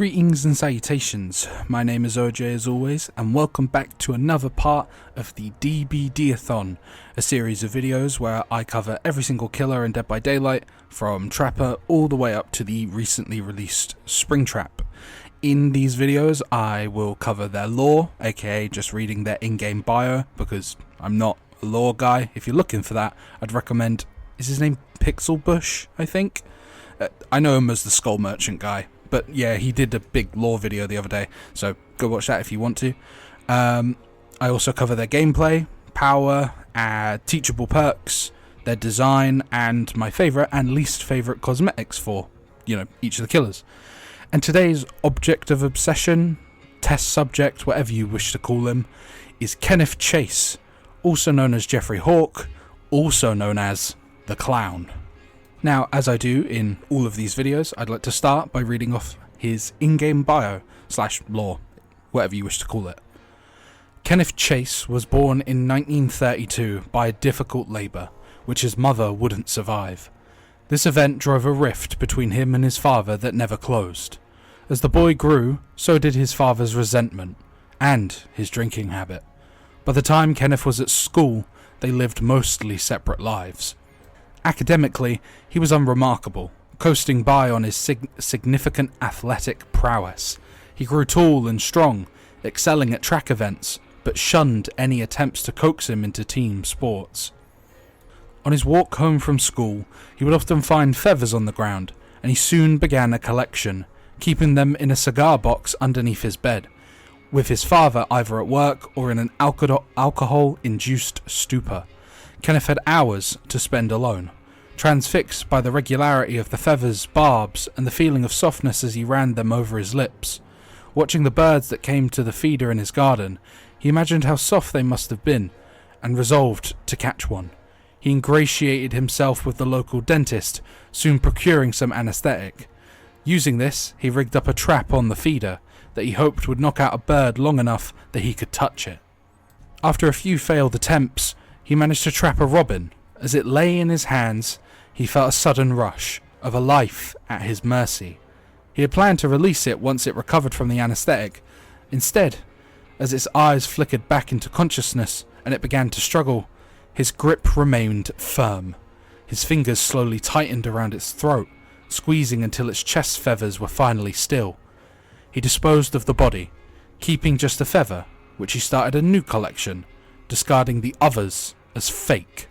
Greetings and salutations, my name is OJ as always, and welcome back to another part of the DBD-a-thon, a series of videos where I cover every single killer in Dead by Daylight, from Trapper all the way up to the recently released Springtrap. In these videos I will cover their lore, aka just reading their in-game bio, because I'm not a lore guy. If you're looking for that, I'd recommend, is his name Pixelbush, I think? I know him as the Skull Merchant guy. But yeah, he did a big lore video the other day, so go watch that if you want to. I also cover their gameplay, power, teachable perks, their design, and my favourite and least favourite cosmetics for, each of the killers. And today's object of obsession, test subject, whatever you wish to call him, is Kenneth Chase, also known as Jeffrey Hawk, also known as the Clown. Now, as I do in all of these videos, I'd like to start by reading off his in-game bio / lore, whatever you wish to call it. Kenneth Chase was born in 1932 by difficult labour, which his mother wouldn't survive. This event drove a rift between him and his father that never closed. As the boy grew, so did his father's resentment, and his drinking habit. By the time Kenneth was at school, they lived mostly separate lives. Academically, he was unremarkable, coasting by on his significant athletic prowess. He grew tall and strong, excelling at track events, but shunned any attempts to coax him into team sports. On his walk home from school, he would often find feathers on the ground, and he soon began a collection, keeping them in a cigar box underneath his bed, with his father either at work or in an alcohol-induced stupor. Kenneth had hours to spend alone, transfixed by the regularity of the feathers, barbs, and the feeling of softness as he ran them over his lips. Watching the birds that came to the feeder in his garden, he imagined how soft they must have been, and resolved to catch one. He ingratiated himself with the local dentist, soon procuring some anaesthetic. Using this, he rigged up a trap on the feeder that he hoped would knock out a bird long enough that he could touch it. After a few failed attempts, he managed to trap a robin. As it lay in his hands, he felt a sudden rush of a life at his mercy. He had planned to release it once it recovered from the anaesthetic. Instead, as its eyes flickered back into consciousness and it began to struggle, his grip remained firm. His fingers slowly tightened around its throat, squeezing until its chest feathers were finally still. He disposed of the body, keeping just a feather, which he started a new collection, discarding the others as fake.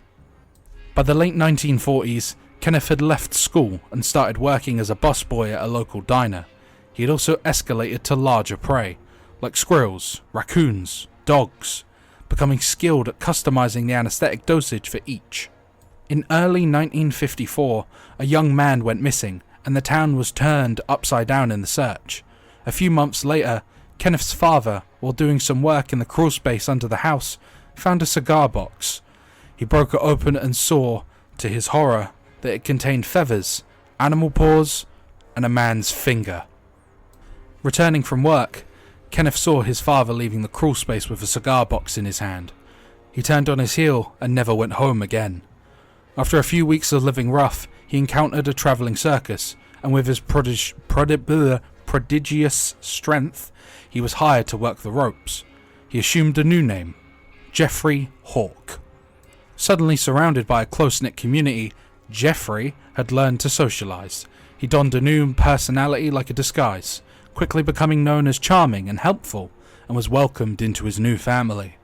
By the late 1940s, Kenneth had left school and started working as a busboy at a local diner. He had also escalated to larger prey, like squirrels, raccoons, dogs, becoming skilled at customizing the anesthetic dosage for each. In early 1954, a young man went missing, and the town was turned upside down in the search. A few months later, Kenneth's father, while doing some work in the crawl space under the house, found a cigar box. He broke it open and saw, to his horror, that it contained feathers, animal paws, and a man's finger. Returning from work, Kenneth saw his father leaving the crawl space with a cigar box in his hand. He turned on his heel and never went home again. After a few weeks of living rough, he encountered a travelling circus, and with his prodigious strength, he was hired to work the ropes. He assumed a new name, Jeffrey Hawk. Suddenly surrounded by a close-knit community, Jeffrey had learned to socialise. He donned a new personality like a disguise, quickly becoming known as charming and helpful, and was welcomed into his new family.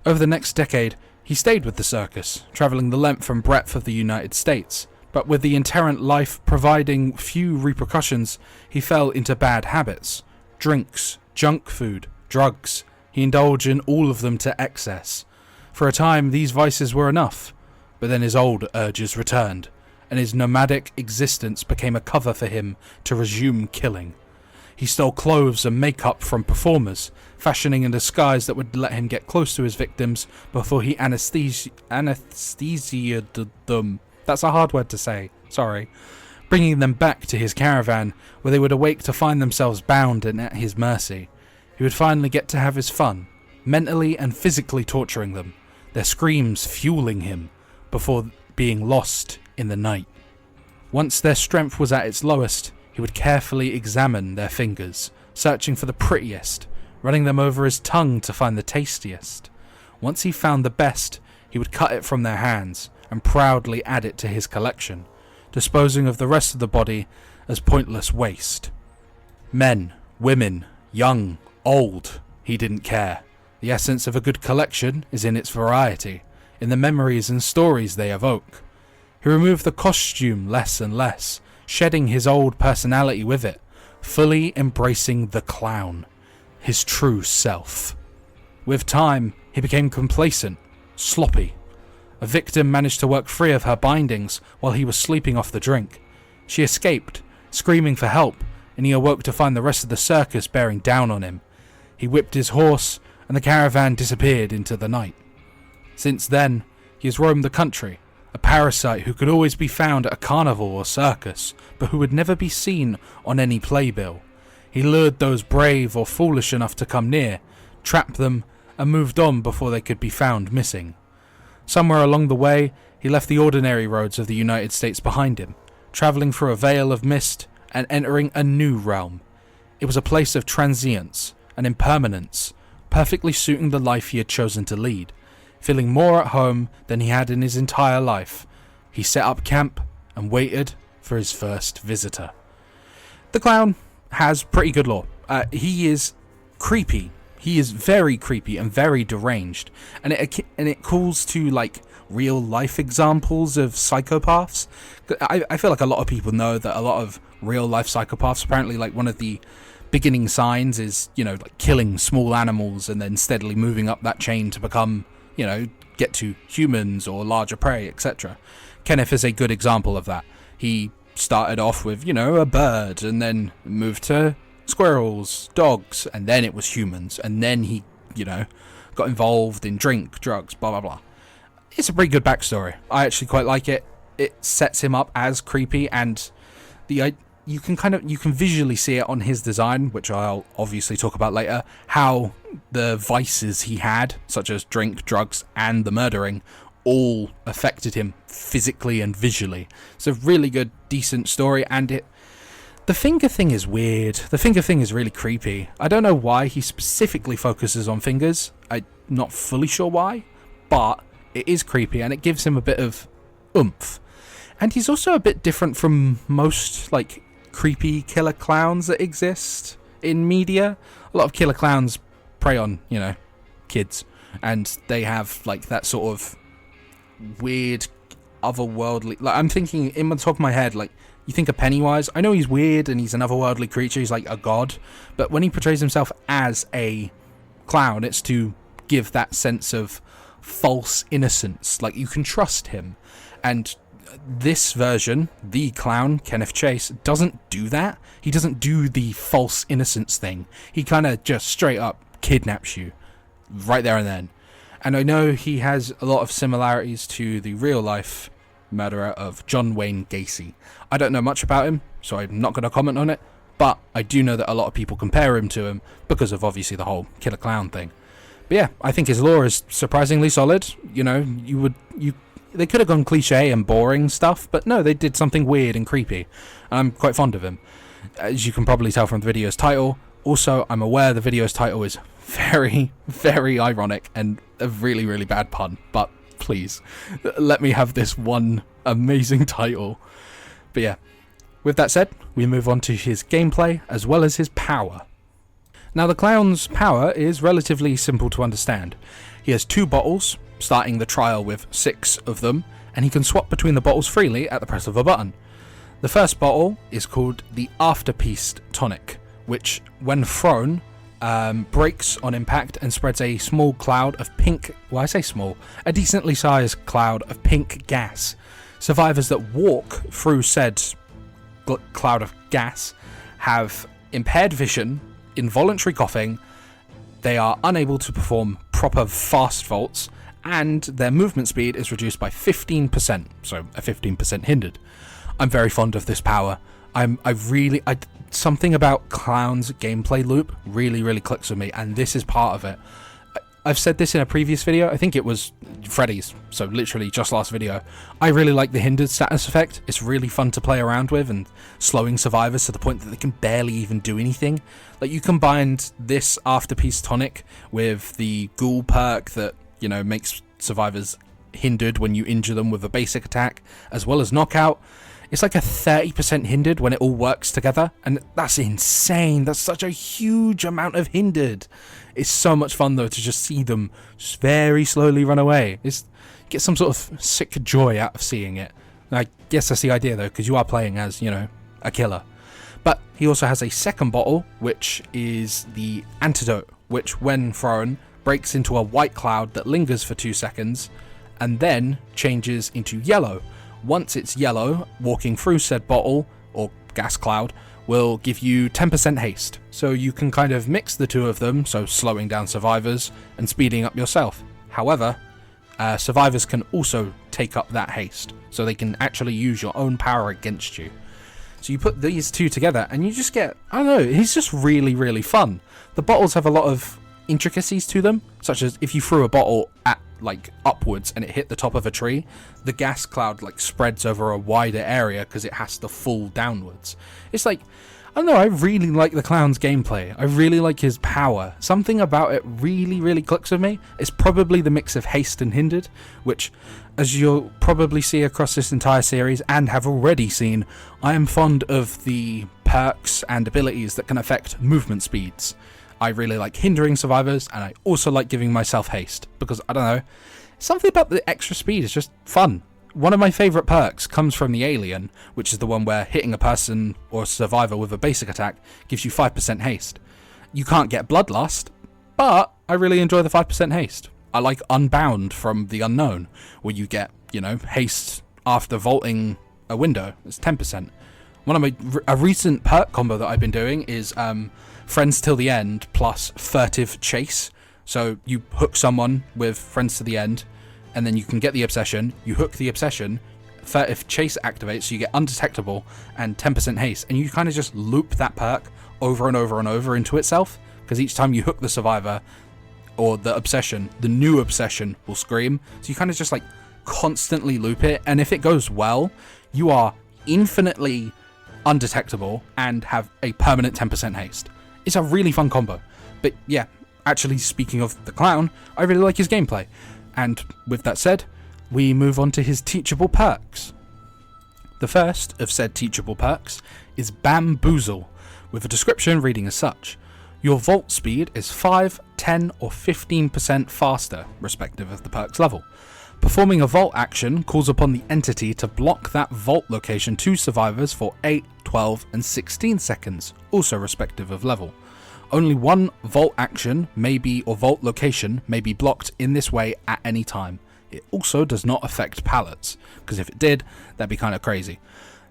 Over the next decade, he stayed with the circus, travelling the length and breadth of the United States, but with the inherent life providing few repercussions, he fell into bad habits. Drinks, junk food, drugs. He indulged in all of them to excess. For a time, these vices were enough, but then his old urges returned, and his nomadic existence became a cover for him to resume killing. He stole clothes and makeup from performers, fashioning a disguise that would let him get close to his victims before he anesthesiated them. That's a hard word to say, sorry. Bringing them back to his caravan, where they would awake to find themselves bound and at his mercy. He would finally get to have his fun, mentally and physically torturing them, their screams fueling him, before being lost in the night. Once their strength was at its lowest, he he would carefully examine their fingers, searching for the prettiest, running them over his tongue to find the tastiest. Once he found the best, he would cut it from their hands and proudly add it to his collection, disposing of the rest of the body as pointless waste. Men, women, young, old, he didn't care. The essence of a good collection is in its variety, in the memories and stories they evoke. He removed the costume less and less, shedding his old personality with it, fully embracing the clown, his true self. With time, he became complacent, sloppy. A victim managed to work free of her bindings while he was sleeping off the drink. She escaped, screaming for help, and he awoke to find the rest of the circus bearing down on him. He whipped his horse, and the caravan disappeared into the night. Since then, he has roamed the country, a parasite who could always be found at a carnival or circus, but who would never be seen on any playbill. He lured those brave or foolish enough to come near, trapped them, and moved on before they could be found missing. Somewhere along the way, he left the ordinary roads of the United States behind him, travelling through a veil of mist and entering a new realm. It was a place of transience and impermanence, perfectly suiting the life he had chosen to lead. Feeling more at home than he had in his entire life, he set up camp and waited for his first visitor. The clown has pretty good lore. He is creepy. He is very creepy and very deranged, and it calls to like real life examples of psychopaths. I feel like a lot of people know that a lot of real life psychopaths, apparently, like one of the beginning signs is, like killing small animals and then steadily moving up that chain to become, get to humans or larger prey, etc. Kenneth is a good example of that. He started off with, a bird, and then moved to squirrels, dogs, and then it was humans, and then he, got involved in drink, drugs, blah, blah, blah. It's a pretty good backstory. I actually quite like it. It sets him up as creepy, and you can visually see it on his design, which I'll obviously talk about later, how the vices he had, such as drink, drugs, and the murdering, all affected him physically and visually. It's a really good, decent story, and the finger thing is weird. The finger thing is really creepy. I don't know why he specifically focuses on fingers. I'm not fully sure why, but it is creepy, and it gives him a bit of oomph. And he's also a bit different from most, creepy killer clowns that exist in media. A lot of killer clowns prey on, kids, and they have, that sort of weird, otherworldly... I'm thinking, in the top of my head, you think of Pennywise. I know he's weird and he's an otherworldly creature, he's like a god, but when he portrays himself as a clown, it's to give that sense of false innocence, you can trust him. And this version, the clown, Kenneth Chase, doesn't do that. He doesn't do the false innocence thing. He kind of just straight up kidnaps you right there and then. And I know he has a lot of similarities to the real life murderer of John Wayne Gacy. I don't know much about him, so I'm not going to comment on it, but I do know that a lot of people compare him to him because of obviously the whole killer clown thing. But yeah, I think his lore is surprisingly solid. They could have gone cliche and boring stuff, but no, they did something weird and creepy. I'm quite fond of him, as you can probably tell from the video's title. Also, I'm aware the video's title is very, very ironic and a really, really bad pun, but please, let me have this one amazing title. But yeah, with that said, we move on to his gameplay as well as his power. Now, the clown's power is relatively simple to understand. He has 2 bottles, starting the trial with 6 of them, and he can swap between the bottles freely at the press of a button. The first bottle is called the Afterpiece Tonic, which, when thrown, breaks on impact and spreads a small cloud of pink, well, I say small, a decently sized cloud of pink gas. Survivors that walk through said cloud of gas have impaired vision, involuntary coughing, they are unable to perform proper fast vaults, and their movement speed is reduced by 15%, so a 15% hindered. I'm very fond of this power. Something about Clown's gameplay loop really, really clicks with me, and this is part of it. I've said this in a previous video, I think it was Freddy's, so literally just last video. I really like the hindered status effect. It's really fun to play around with and slowing survivors to the point that they can barely even do anything. Like, you combined this afterpiece tonic with the ghoul perk that, you know, makes survivors hindered when you injure them with a basic attack, as well as knockout. It's like a 30% hindered when it all works together, and that's insane. That's such a huge amount of hindered. It's so much fun, though, to just see them just very slowly run away. Get some sort of sick joy out of seeing it. I guess that's the idea, though, because you are playing as, you know, a killer. But he also has a second bottle, which is the antidote, which, when thrown, breaks into a white cloud that lingers for 2 seconds, and then changes into yellow. Once it's yellow, walking through said bottle, or gas cloud, will give you 10% haste. So you can kind of mix the two of them, so slowing down survivors and speeding up yourself. However, survivors can also take up that haste, so they can actually use your own power against you. So you put these two together and you just get, I don't know, it's just really, really fun. The bottles have a lot of intricacies to them, such as if you threw a bottle at like upwards and it hit the top of a tree, the gas cloud like spreads over a wider area because it has to fall downwards. It's like, I don't know, I really like the clown's gameplay. I really like his power. Something about it really, really clicks with me. It's probably the mix of haste and hindered, which, as you'll probably see across this entire series and have already seen, I am fond of the perks and abilities that can affect movement speeds. I really like hindering survivors, and I also like giving myself haste, because, I don't know, something about the extra speed is just fun. One of my favourite perks comes from the Alien, which is the one where hitting a person or a survivor with a basic attack gives you 5% haste. You can't get Bloodlust, but I really enjoy the 5% haste. I like Unbound from The Unknown, where you get, you know, haste after vaulting a window. It's 10%. A recent perk combo that I've been doing is Friends Till the End plus Furtive Chase. So you hook someone with Friends to the End, and then you can get the obsession, you hook the obsession, Furtive Chase activates, so you get undetectable and 10% haste, and you kind of just loop that perk over and over and over into itself, because each time you hook the survivor or the obsession, the new obsession will scream. So you kind of just like constantly loop it, and if it goes well, you are infinitely undetectable and have a permanent 10% haste. It's a really fun combo. But yeah, actually speaking of the clown, I really like his gameplay. And with that said, we move on to his teachable perks. The first of said teachable perks is Bamboozle, with a description reading as such. Your vault speed is 5, 10 or 15% faster, respective of the perk's level. Performing a vault action calls upon the entity to block that vault location to survivors for 8, 12 and 16 seconds, also respective of level. Only one vault action or vault location may be blocked in this way at any time. It also does not affect pallets, because if it did, that'd be kind of crazy.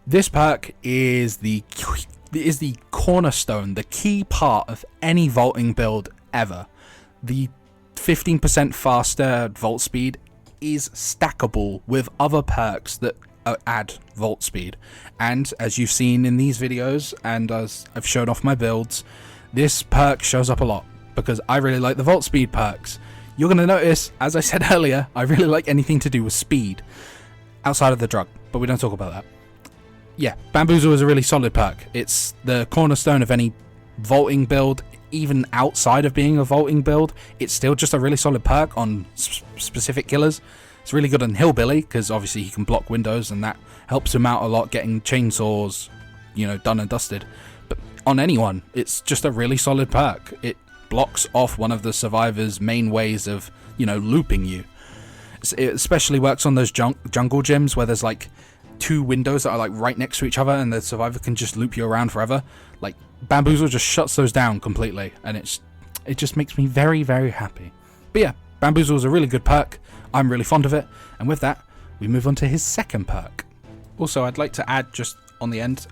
This perk is the cornerstone, the key part of any vaulting build ever. The 15% faster vault speed is stackable with other perks that add vault speed, and as you've seen in these videos and as I've shown off my builds, this perk shows up a lot because I really like the vault speed perks. You're going to notice, as I said earlier, I really like anything to do with speed outside of the drug, but we don't talk about that. Yeah, Bamboozle is a really solid perk. It's the cornerstone of any vaulting build. Even outside of being a vaulting build, it's still just a really solid perk on specific killers. It's really good on Hillbilly, because obviously he can block windows, and that helps him out a lot getting chainsaws, you know, done and dusted. But on anyone, it's just a really solid perk. It blocks off one of the survivors' main ways of, you know, looping you. It especially works on those jungle gyms where there's like 2 windows that are like right next to each other, and the survivor can just loop you around forever. Like, Bamboozle just shuts those down completely, and it just makes me very, very happy. But yeah, Bamboozle is a really good perk. I'm really fond of it, and with that, we move on to his second perk. Also, I'd like to add just on the end,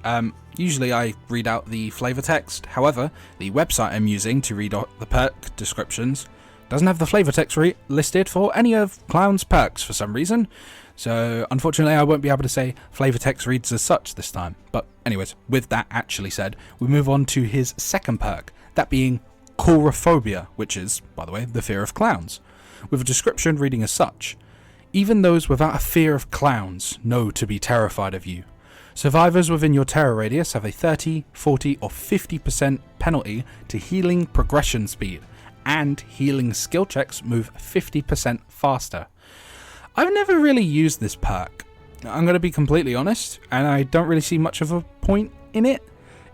usually I read out the flavor text. However, the website I'm using to read out the perk descriptions doesn't have the flavor text listed for any of Clown's perks for some reason. So unfortunately I won't be able to say flavor text reads as such this time. But anyways, with that actually said, we move on to his second perk, that being coulrophobia, which is, by the way, the fear of clowns, with a description reading as such: even those without a fear of clowns know to be terrified of you. Survivors within your terror radius have a 30, 40 or 50% penalty to healing progression speed, and healing skill checks move 50% faster. I've never really used this perk, I'm going to be completely honest, and I don't really see much of a point in it.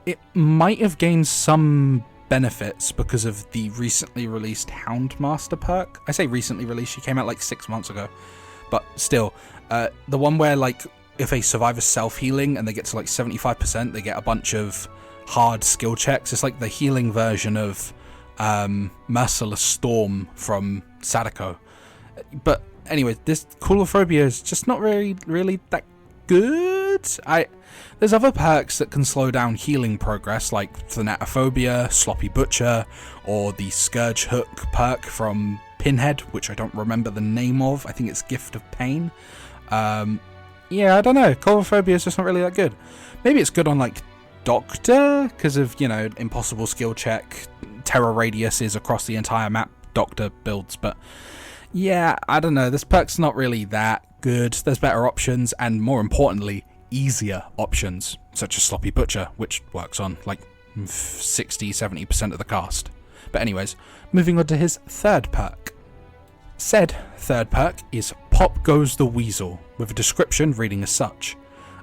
It might have gained some benefits because of the recently released Houndmaster perk. I say recently released, she came out like 6 months ago, but still, the one where like if a survivor's self-healing and they get to like 75%, they get a bunch of hard skill checks. It's like the healing version of Merciless Storm from Sadako. But anyway, this coulrophobia is just not really that good. There's other perks that can slow down healing progress, like Thanatophobia, Sloppy Butcher, or the Scourge Hook perk from Pinhead, which I don't remember the name of. I think it's Gift of Pain. Yeah, I don't know. Coulrophobia is just not really that good. Maybe it's good on like Doctor, because of, you know, impossible skill check, terror radiuses across the entire map, Doctor builds, but yeah, I don't know. This perk's not really that good. There's better options, and more importantly, easier options, such as Sloppy Butcher, which works on like 60-70% of the cast. But anyways, moving on to his third perk. Said third perk is Pop Goes the Weasel, with a description reading as such: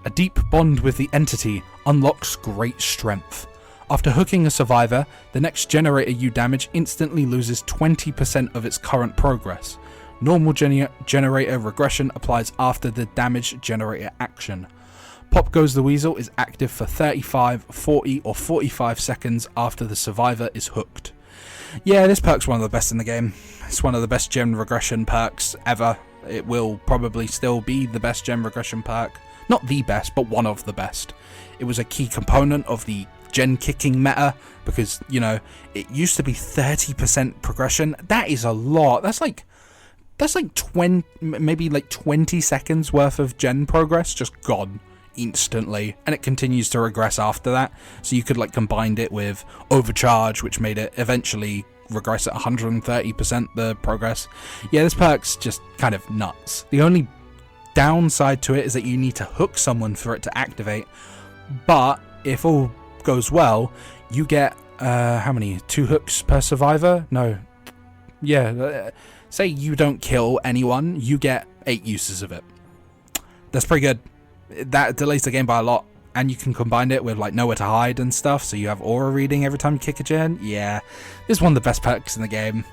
a deep bond with the entity unlocks great strength. After hooking a survivor, the next generator you damage instantly loses 20% of its current progress. Normal generator regression applies after the damage generator action. Pop Goes the Weasel is active for 35, 40 or 45 seconds after the survivor is hooked. Yeah, this perk's one of the best in the game. It's one of the best gen regression perks ever. It will probably still be the best gen regression perk. Not the best, but one of the best. It was a key component of the gen kicking meta, because, you know, it used to be 30% progression. That is a lot. That's like 20, maybe like 20 seconds worth of gen progress just gone instantly, and it continues to regress after that. So you could like combine it with Overcharge, which made it eventually regress at 130% the progress. Yeah, this perk's just kind of nuts. The only downside to it is that you need to hook someone for it to activate, but if all goes well, you get how many? 2 hooks per survivor? No. Yeah, say you don't kill anyone, you get 8 uses of it. That's pretty good. That delays the game by a lot, and you can combine it with like nowhere to hide and stuff, so you have aura reading every time you kick a gen. Yeah, this is one of the best perks in the game.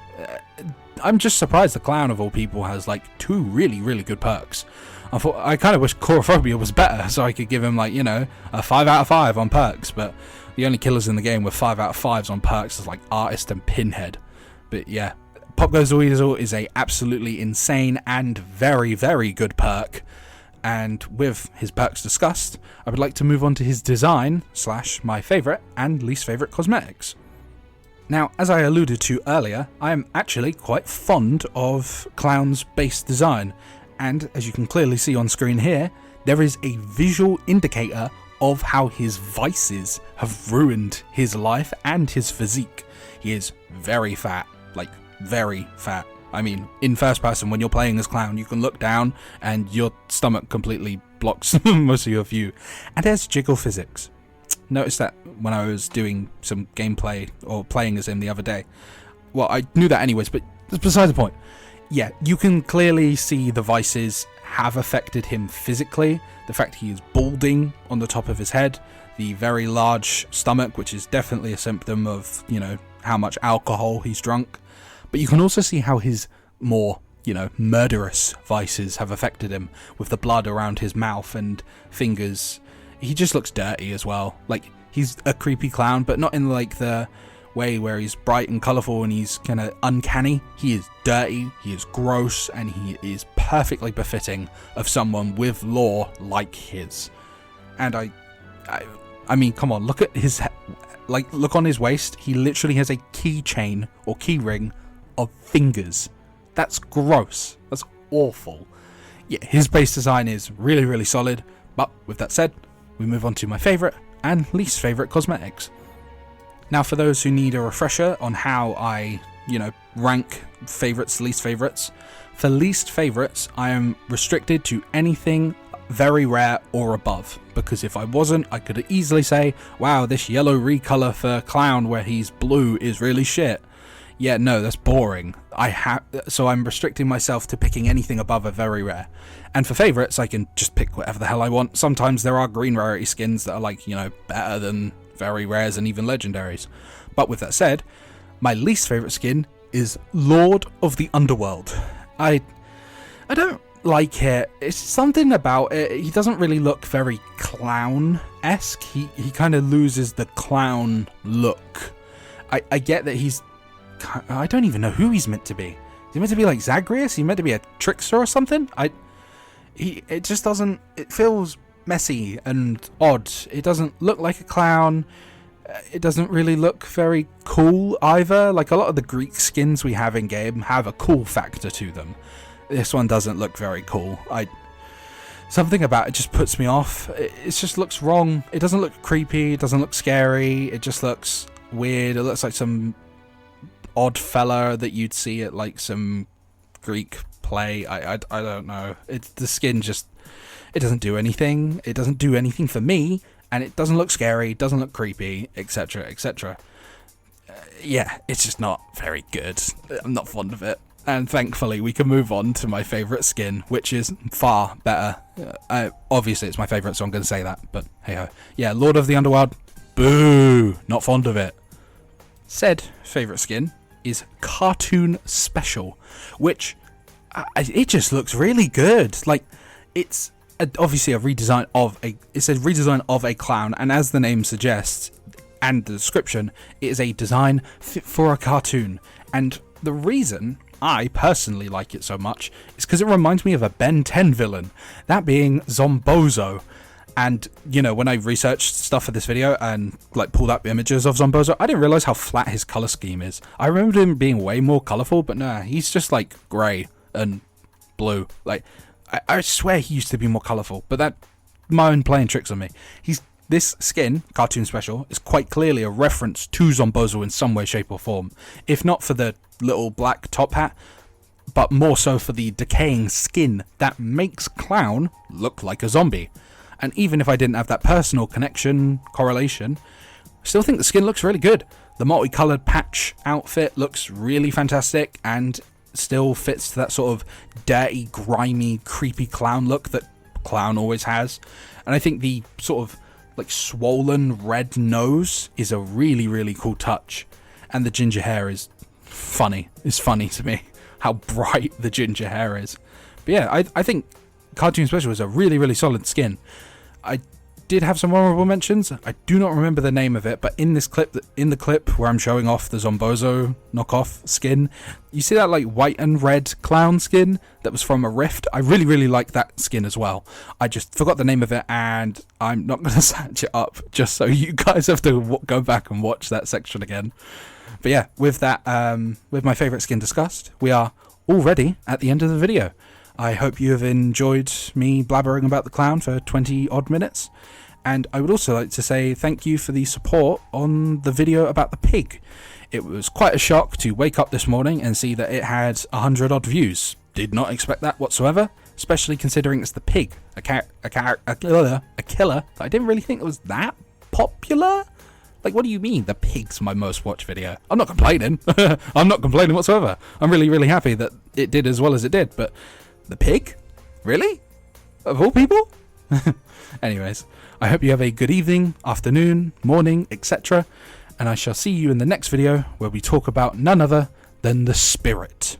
I'm just surprised the clown of all people has like 2 really good perks. I kind of wish Coulrophobia was better, so I could give him like, you know, a 5 out of 5 on perks, but the only killers in the game with 5 out of 5s on perks is like Artist and Pinhead. But yeah, Pop Goes the Weasel is a absolutely insane and very good perk. And with his perks discussed, I would like to move on to his design / my favourite and least favourite cosmetics. Now, as I alluded to earlier, I am actually quite fond of Clown's base design, and as you can clearly see on screen here, there is a visual indicator of how his vices have ruined his life and his physique. He is very fat, like very fat. I mean, in first person, when you're playing as Clown, you can look down and your stomach completely blocks most of your view. And there's jiggle physics. Noticed that when I was doing some gameplay or playing as him the other day. Well, I knew that anyways, but that's beside the point. Yeah, you can clearly see the vices have affected him physically. The fact he is balding on the top of his head, the very large stomach, which is definitely a symptom of, you know, how much alcohol he's drunk. But you can also see how his more, you know, murderous vices have affected him, with the blood around his mouth and fingers. He just looks dirty as well. Like, he's a creepy clown, but not in like the way where he's bright and colourful and he's kind of uncanny. He is dirty, he is gross, and he is perfectly befitting of someone with lore like his. And I mean, come on, look at his, like, look on his waist. He literally has a keychain or key ring of fingers. That's gross. That's awful. Yeah, his base design is really solid. But with that said, we move on to my favourite and least favourite cosmetics. Now, for those who need a refresher on how I, rank favourites, least favourites, for least favourites, I am restricted to anything very rare or above, because if I wasn't, I could easily say, wow, this yellow recolor for Clown where he's blue is really shit. Yeah, no, that's boring. So I'm restricting myself to picking anything above a very rare. And for favourites, I can just pick whatever the hell I want. Sometimes there are green rarity skins that are better than very rares and even legendaries. But with that said, my least favourite skin is Lord of the Underworld. I don't like it. It's something about it. He doesn't really look very clown-esque. He kind of loses the clown look. I get that I don't even know who he's meant to be. Is he meant to be like Zagreus? Is he meant to be a trickster or something? It just doesn't... It feels messy and odd. It doesn't look like a clown. It doesn't really look very cool either. Like, a lot of the Greek skins we have in game have a cool factor to them. This one doesn't look very cool. Something about it just puts me off. It just looks wrong. It doesn't look creepy. It doesn't look scary. It just looks weird. It looks like some odd fella that you'd see at like some Greek play. I don't know. The skin just... It doesn't do anything. It doesn't do anything for me. And it doesn't look scary, doesn't look creepy, etc, etc. Yeah, it's just not very good. I'm not fond of it. And thankfully, we can move on to my favourite skin, which is far better. Obviously, it's my favourite, so I'm going to say that. But hey-ho. Yeah, Lord of the Underworld. Boo! Not fond of it. Said favourite skin is Cartoon Special, which... it just looks really good. Like, it's... obviously a redesign of a clown, and as the name suggests and the description, it is a design fit for a cartoon. And the reason I personally like it so much is because it reminds me of a Ben 10 villain, that being Zombozo. And when I researched stuff for this video and pulled up images of Zombozo, I didn't realize how flat his color scheme is. I remembered him being way more colorful, but nah, he's just gray and blue. I swear he used to be more colourful, but that my own playing tricks on me. This skin, Cartoon Special, is quite clearly a reference to Zombozo in some way, shape or form. If not for the little black top hat, but more so for the decaying skin that makes Clown look like a zombie. And even if I didn't have that personal correlation, I still think the skin looks really good. The multicoloured patch outfit looks really fantastic and still fits to that sort of dirty, grimy, creepy clown look that Clown always has. And I think the sort of swollen red nose is a really, really cool touch. And the ginger hair is funny. It's funny to me how bright the ginger hair is. But yeah, I think Cartoon Special is a really, really solid skin. I did have some honorable mentions. I do not remember the name of it, but in the clip where I'm showing off the Zombozo knockoff skin, you see that white and red clown skin that was from a rift? I really, really like that skin as well. I just forgot the name of it, and I'm not going to search it up just so you guys have to go back and watch that section again. But yeah, with that, with my favourite skin discussed, we are already at the end of the video. I hope you have enjoyed me blabbering about the clown for 20 odd minutes. And I would also like to say thank you for the support on the video about the pig. It was quite a shock to wake up this morning and see that it had 100 odd views. Did not expect that whatsoever, especially considering it's the pig, a killer that I didn't really think was that popular. What do you mean the pig's my most watched video? I'm not complaining. I'm not complaining whatsoever. I'm really, really happy that it did as well as it did, but the pig? Really? Of all people? Anyways, I hope you have a good evening, afternoon, morning, etc. And I shall see you in the next video where we talk about none other than the spirit.